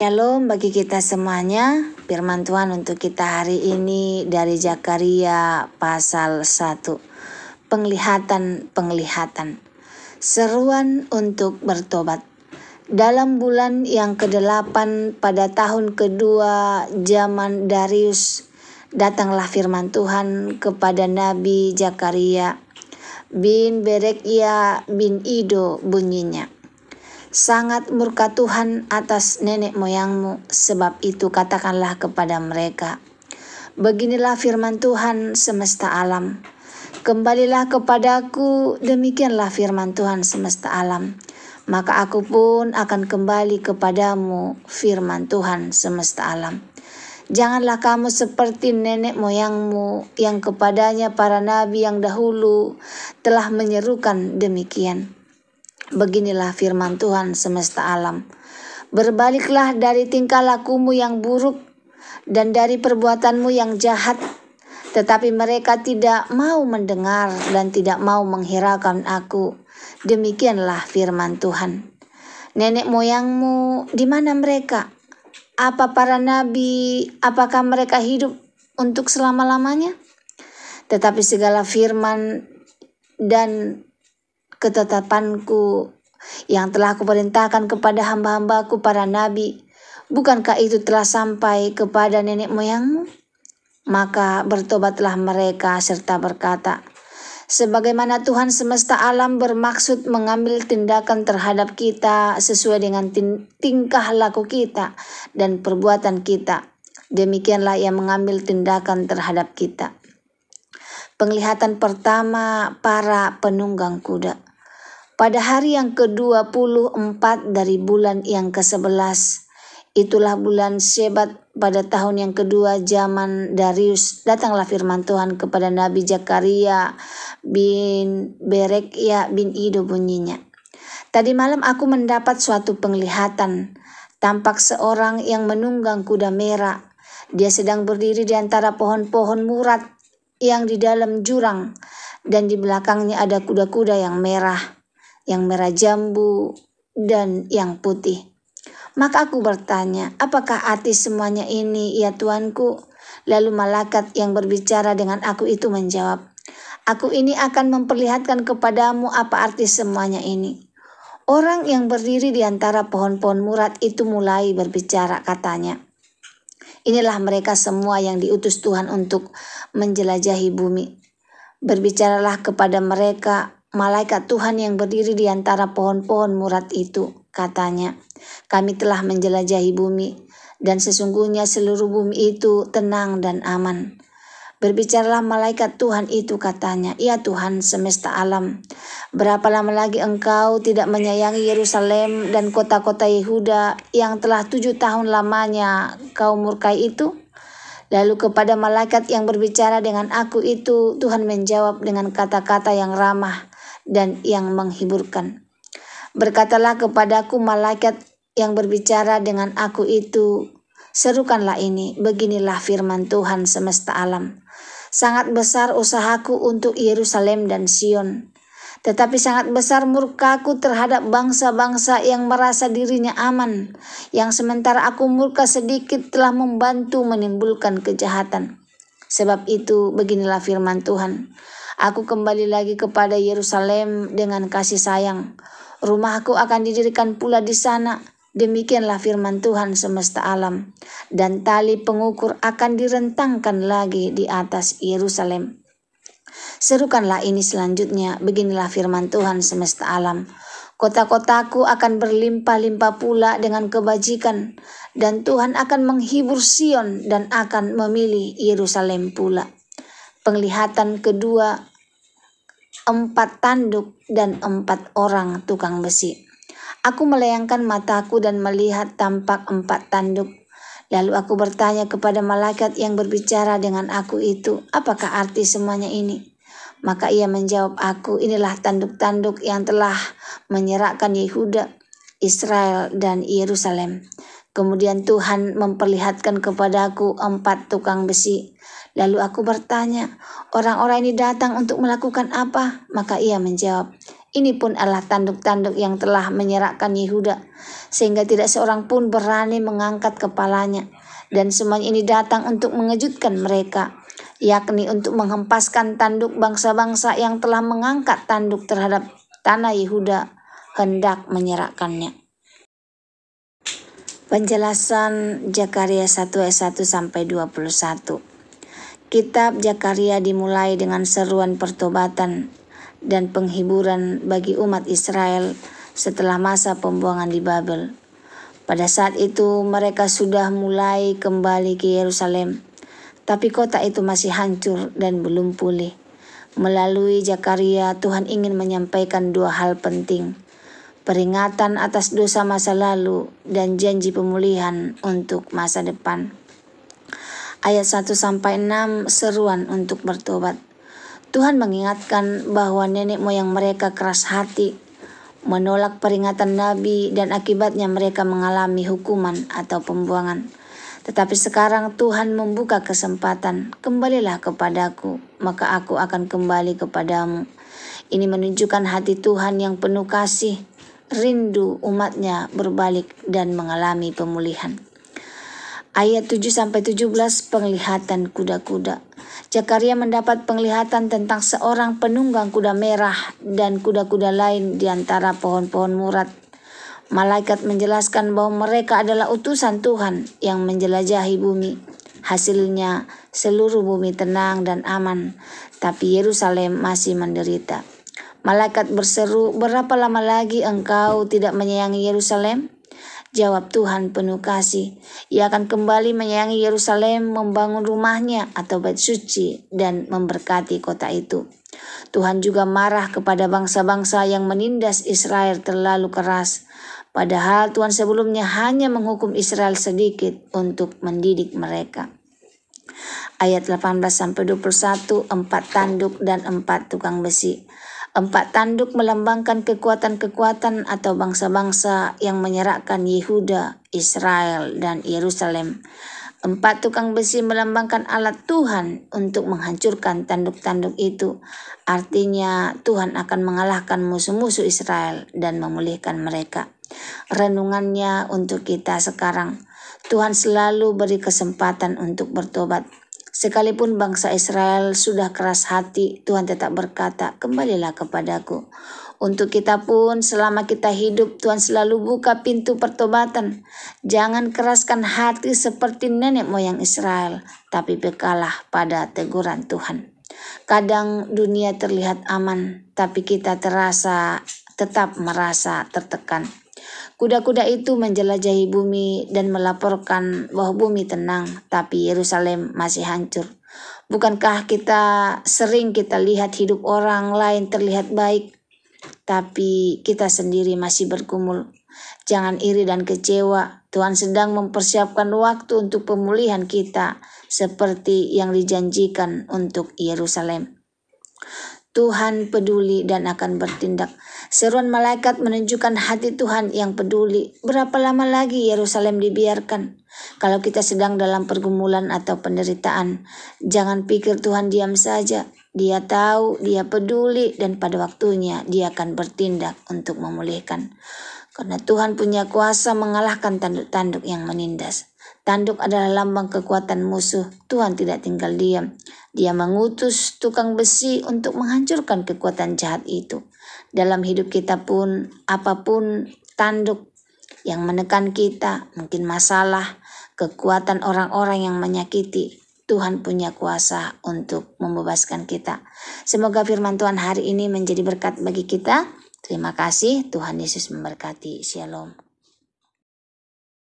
Shalom bagi kita semuanya. Firman Tuhan untuk kita hari ini dari Zakaria pasal 1. Penglihatan. Seruan untuk bertobat. Dalam bulan yang ke-8 pada tahun kedua zaman Darius, datanglah firman Tuhan kepada Nabi Zakaria bin Berekia bin Ido bunyinya. Sangat murka Tuhan atas nenek moyangmu, sebab itu katakanlah kepada mereka, beginilah firman Tuhan semesta alam. Kembalilah kepadaku, demikianlah firman Tuhan semesta alam. Maka aku pun akan kembali kepadamu, firman Tuhan semesta alam. Janganlah kamu seperti nenek moyangmu yang kepadanya para nabi yang dahulu telah menyerukan demikian. Beginilah firman Tuhan semesta alam. Berbaliklah dari tingkah lakumu yang buruk dan dari perbuatanmu yang jahat. Tetapi mereka tidak mau mendengar dan tidak mau menghiraukan aku. Demikianlah firman Tuhan. Nenek moyangmu, di mana mereka? Apa para nabi? Apakah mereka hidup untuk selama-lamanya? Tetapi segala firman dan ketetapanku yang telah kuperintahkan kepada hamba-hambaku para nabi, bukankah itu telah sampai kepada nenek moyangmu? Maka bertobatlah mereka serta berkata, sebagaimana Tuhan semesta alam bermaksud mengambil tindakan terhadap kita sesuai dengan tingkah laku kita dan perbuatan kita, demikianlah ia mengambil tindakan terhadap kita. Penglihatan pertama para penunggang kuda. Pada hari yang ke-24 dari bulan yang ke-11, itulah bulan Shebat pada tahun yang kedua zaman Darius, datanglah firman Tuhan kepada Nabi Zakaria bin Berekia bin Ido bunyinya. Tadi malam aku mendapat suatu penglihatan, tampak seorang yang menunggang kuda merah. Dia sedang berdiri di antara pohon-pohon murat yang di dalam jurang, dan di belakangnya ada kuda-kuda yang merah jambu dan yang putih. Maka aku bertanya, apakah arti semuanya ini ya Tuanku? Lalu malaikat yang berbicara dengan aku itu menjawab, aku ini akan memperlihatkan kepadamu apa arti semuanya ini. Orang yang berdiri di antara pohon-pohon murat itu mulai berbicara, katanya, inilah mereka semua yang diutus Tuhan untuk menjelajahi bumi. Berbicaralah kepada mereka, malaikat Tuhan yang berdiri di antara pohon-pohon murat itu, katanya, kami telah menjelajahi bumi, dan sesungguhnya seluruh bumi itu tenang dan aman. Berbicaralah malaikat Tuhan itu, katanya, ya Tuhan semesta alam, berapa lama lagi engkau tidak menyayangi Yerusalem dan kota-kota Yehuda yang telah 7 tahun lamanya kau murkai itu? Lalu kepada malaikat yang berbicara dengan aku itu, Tuhan menjawab dengan kata-kata yang ramah dan yang menghiburkan. Berkatalah kepadaku malaikat yang berbicara dengan aku itu, serukanlah ini, beginilah firman Tuhan semesta alam. Sangat besar usahaku untuk Yerusalem dan Sion, tetapi sangat besar murkaku terhadap bangsa-bangsa yang merasa dirinya aman, yang sementara aku murka sedikit telah membantu menimbulkan kejahatan. Sebab itu beginilah firman Tuhan, aku kembali lagi kepada Yerusalem dengan kasih sayang. Rumahku akan didirikan pula di sana. Demikianlah firman Tuhan semesta alam. Dan tali pengukur akan direntangkan lagi di atas Yerusalem. Serukanlah ini selanjutnya. Beginilah firman Tuhan semesta alam. Kota-kotaku akan berlimpah-limpah pula dengan kebajikan. Dan Tuhan akan menghibur Sion dan akan memilih Yerusalem pula. Penglihatan kedua, 4 tanduk dan 4 orang tukang besi. Aku melayangkan mataku dan melihat tampak 4 tanduk. Lalu aku bertanya kepada malaikat yang berbicara dengan aku itu, apakah arti semuanya ini? Maka ia menjawab aku, inilah tanduk-tanduk yang telah menyerahkan Yehuda, Israel dan Yerusalem. Kemudian Tuhan memperlihatkan kepadaku 4 tukang besi. Lalu aku bertanya, orang-orang ini datang untuk melakukan apa? Maka ia menjawab, Ini pun adalah tanduk-tanduk yang telah menyerahkan Yehuda, sehingga tidak seorang pun berani mengangkat kepalanya. Dan semuanya ini datang untuk mengejutkan mereka, yakni untuk menghempaskan tanduk bangsa-bangsa yang telah mengangkat tanduk terhadap tanah Yehuda, hendak menyerahkannya. Penjelasan Zakaria 1 ayat 1 sampai 21. Kitab Zakaria dimulai dengan seruan pertobatan dan penghiburan bagi umat Israel setelah masa pembuangan di Babel. Pada saat itu mereka sudah mulai kembali ke Yerusalem, tapi kota itu masih hancur dan belum pulih. Melalui Zakaria, Tuhan ingin menyampaikan dua hal penting: peringatan atas dosa masa lalu dan janji pemulihan untuk masa depan. Ayat 1-6 seruan untuk bertobat. Tuhan mengingatkan bahwa nenek moyang mereka keras hati, menolak peringatan Nabi, dan akibatnya mereka mengalami hukuman atau pembuangan. Tetapi sekarang Tuhan membuka kesempatan, kembalilah kepadaku, maka aku akan kembali kepadamu. Ini menunjukkan hati Tuhan yang penuh kasih, rindu umatnya berbalik dan mengalami pemulihan. Ayat 7-17 penglihatan kuda-kuda. Zakaria mendapat penglihatan tentang seorang penunggang kuda merah dan kuda-kuda lain di antara pohon-pohon murad. Malaikat menjelaskan bahwa mereka adalah utusan Tuhan yang menjelajahi bumi. Hasilnya seluruh bumi tenang dan aman, tapi Yerusalem masih menderita. Malaikat berseru, "Berapa lama lagi engkau tidak menyayangi Yerusalem?" Jawab Tuhan penuh kasih, Ia akan kembali menyayangi Yerusalem, membangun rumahnya atau bait suci, dan memberkati kota itu. Tuhan juga marah kepada bangsa-bangsa yang menindas Israel terlalu keras. Padahal Tuhan sebelumnya hanya menghukum Israel sedikit untuk mendidik mereka. Ayat 18-21, 4 tanduk dan 4 tukang besi. 4 tanduk melambangkan kekuatan-kekuatan atau bangsa-bangsa yang menyerahkan Yehuda, Israel, dan Yerusalem. 4 tukang besi melambangkan alat Tuhan untuk menghancurkan tanduk-tanduk itu. Artinya Tuhan akan mengalahkan musuh-musuh Israel dan memulihkan mereka. Renungannya untuk kita sekarang. Tuhan selalu beri kesempatan untuk bertobat. Sekalipun bangsa Israel sudah keras hati, Tuhan tetap berkata, "Kembalilah kepadaku." Untuk kita pun, selama kita hidup, Tuhan selalu buka pintu pertobatan. Jangan keraskan hati seperti nenek moyang Israel, tapi bekalah pada teguran Tuhan. Kadang dunia terlihat aman, tapi kita tetap merasa tertekan. Kuda-kuda itu menjelajahi bumi dan melaporkan bahwa bumi tenang, tapi Yerusalem masih hancur. Bukankah sering kita lihat hidup orang lain terlihat baik, tapi kita sendiri masih bergumul? Jangan iri dan kecewa. Tuhan sedang mempersiapkan waktu untuk pemulihan kita, seperti yang dijanjikan untuk Yerusalem. Tuhan peduli dan akan bertindak. Seruan malaikat menunjukkan hati Tuhan yang peduli. Berapa lama lagi Yerusalem dibiarkan? Kalau kita sedang dalam pergumulan atau penderitaan, jangan pikir Tuhan diam saja. Dia tahu, Dia peduli, dan pada waktunya Dia akan bertindak untuk memulihkan. Karena Tuhan punya kuasa mengalahkan tanduk-tanduk yang menindas. Tanduk adalah lambang kekuatan musuh. Tuhan tidak tinggal diam. Dia mengutus tukang besi untuk menghancurkan kekuatan jahat itu. Dalam hidup kita pun, apapun tanduk yang menekan kita, mungkin masalah, kekuatan orang-orang yang menyakiti, Tuhan punya kuasa untuk membebaskan kita. Semoga firman Tuhan hari ini menjadi berkat bagi kita. Terima kasih, Tuhan Yesus memberkati. Shalom.